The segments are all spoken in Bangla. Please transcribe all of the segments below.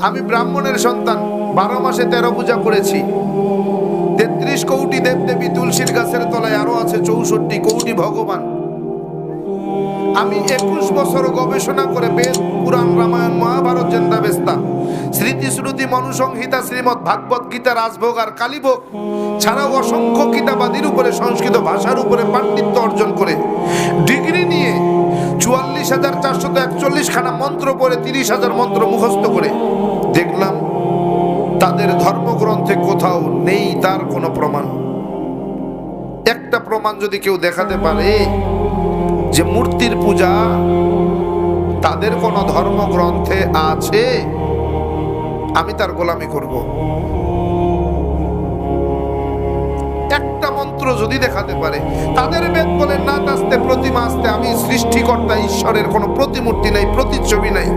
আমি ব্রাহ্মণের সন্তান, 12 মাসে 13 পূজা করেছি। 33 কোটি দেবদেবী, তুলসীর গাছের তলায় আরো আছে 64 কোটি ভগবান। আমি 21 বছর গবেষণা করে বেদ, পুরাণ, রামায়ণ, মহাভারত, জেন্দাবেস্তা, স্মৃতি শ্রুতি, মনুসংহিতা, শ্রীমৎ ভাগবত গীতা, রাজভোগ আর কালীভোগ ছাড়াও অসংখ্য কিতাবাদির উপরে, সংস্কৃত ভাষার উপরে পাণ্ডিত্য অর্জন করে ডিগ্রি নিয়ে 44,441 খানা মন্ত্র পড়ে 30,000 মন্ত্র মুখস্থ করে দেখলাম তাদের ধর্মগ্রন্থে কোথাও নেই তার কোনো প্রমাণ। একটা প্রমাণ যদি কেউ দেখাতে পারে যে মূর্তির পূজা তাদের কোন ধর্মগ্রন্থে আছে, আমি তার গোলামি করব। একটা মন্ত্র যদি দেখাতে পারে, তাদের বেদ বলে না তাস্তে প্রতিমা আস্তে, আমি সৃষ্টিকর্তা ঈশ্বরের কোনো প্রতিমূর্তি নাই, প্রতিচ্ছবি নাই,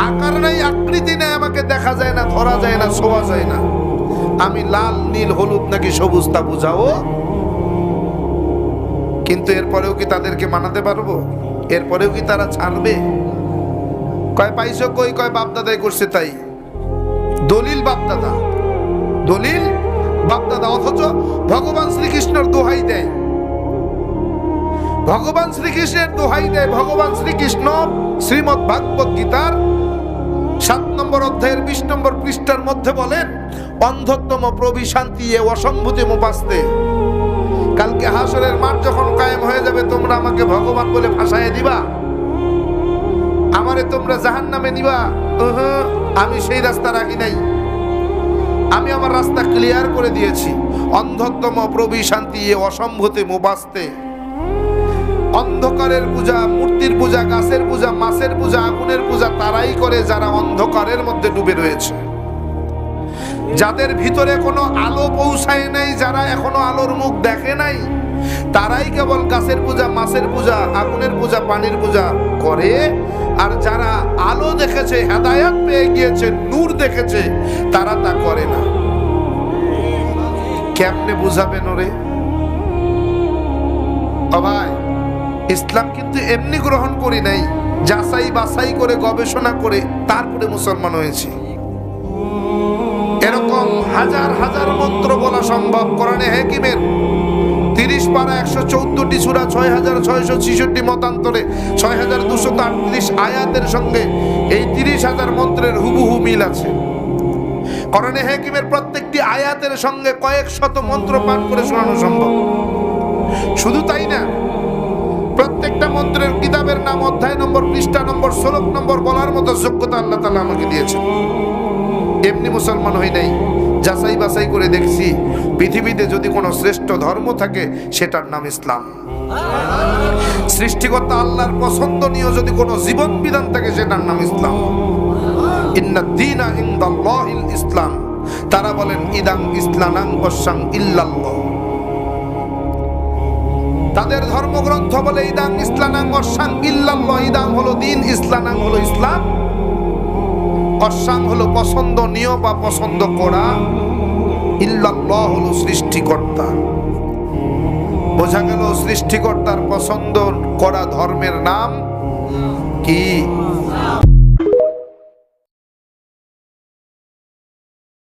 আকার নাই, আকৃতি নাই, আমাকে দেখা যায় না, ধরা যায় না, ছোঁয়া যায় না, আমি লাল, নীল, হলুদ নাকি সবুজ তা বুঝাও। কিন্তু এরপরেও কি তাদেরকে মানাতে পারবো? এরপরেও কি তারা ছাড়বে? কয় পাইছো কই? কয় বাপদাদাই করছে তাই। দলিল বাপদাদা, দলিল বাপদাদা, অথচ ভগবান শ্রীকৃষ্ণের দোহাই দেয়, ভগবান শ্রীকৃষ্ণের দোহাই দেয়। ভগবান শ্রীকৃষ্ণ শ্রীমৎ ভাগবত গীতার 7 নম্বর অধ্যায়ের 20 নম্বর পৃষ্ঠার মধ্যে বলেন, অন্ধত্তম প্রবিশান্তি এ অসম্ভূতি মুপাস্তে। কালকে হাসরের মাঠ যখন কায়েম হয়ে যাবে, তোমরা আমাকে ভগবান বলে ভাসায় দিবা, আমারে তোমরা জাহান্নামে নিবা। আমি সেই রাস্তা রাখি নাই, আমি আমার রাস্তা ক্লিয়ার করে দিয়েছি। অন্ধত্তম প্রবিশান্তি এ অসম্ভূতি মুপাস্তে। অন্ধকারের পূজা, মূর্তির পূজা, গাছের পূজা, মাছের পূজা, আগুনের পূজা তারাই করে যারা অন্ধকারের মধ্যে ডুবে রয়েছে, যাদের ভিতরে কোনো আলো পৌঁছায় নাই, যারা এখনো আলোর মুখ দেখে নাই, তারাই কেবল গাছের পূজা, মাছের পূজা, আগুনের পূজা, পানির পূজা করে। আর যারা আলো দেখেছে, হেদায়াত পেয়ে গিয়েছে, নূর দেখেছে, তারা তা করে না। কেমনে বুঝাবেন ওরে? ভাই, ইসলাম কিন্তু এমনি গ্রহণ করি নাই, যাচাই বাছাই করে গবেষণা করে তারপরে মুসলমান হয়েছি। এরকম হাজার হাজার মন্ত্র বলা সম্ভব। কোরআনে হাকিমের 30 পারা 114টি সূরা, 6,666 মতান্তরে 6,238 আয়াতের সঙ্গে এই 30,000 মন্ত্রের হুবহু মিল আছে। কোরআনে হাকিমের প্রত্যেকটি আয়াতের সঙ্গে কয়েক শত মন্ত্র পাঠ করে শোনানো সম্ভব। শুধু তাই না, প্রত্যেকটা মন্ত্রের কিতাবের নাম, অধ্যায় নম্বর, পৃষ্ঠা নম্বর, শ্লোক নম্বর বলার মতো যোগ্যতা আল্লাহ তাআলা আমাকে দিয়েছেন। এমনি মুসলমান হই নাই, যাচাই বাছাই করে দেখছি পৃথিবীতে যদি কোনো শ্রেষ্ঠ ধর্ম থাকে সেটার নাম ইসলাম। সৃষ্টিকর্তা আল্লাহর পছন্দনীয় যদি কোনো জীবন বিধান থাকে সেটার নাম ইসলাম। ইন্নাদ দীনা ইনদাল্লাহিল ইসলাম। তারা বলেন ইদাং ইসলানাং ওয়াসাং ইল্লাল্লাহ। তাদের ধর্মগ্রন্থ বলে ইদাং ইসলানাং ওয়াসাং ইল্লাল্লাহ। ইদাং হলো দিন, ইসলানাং হলো ইসলাম, অসাং হলো পছন্দনীয় বা পছন্দ করা, ইল্লাল্লাহ হলো সৃষ্টিকর্তা। বোঝা গেল সৃষ্টিকর্তার পছন্দ করা ধর্মের নাম কি?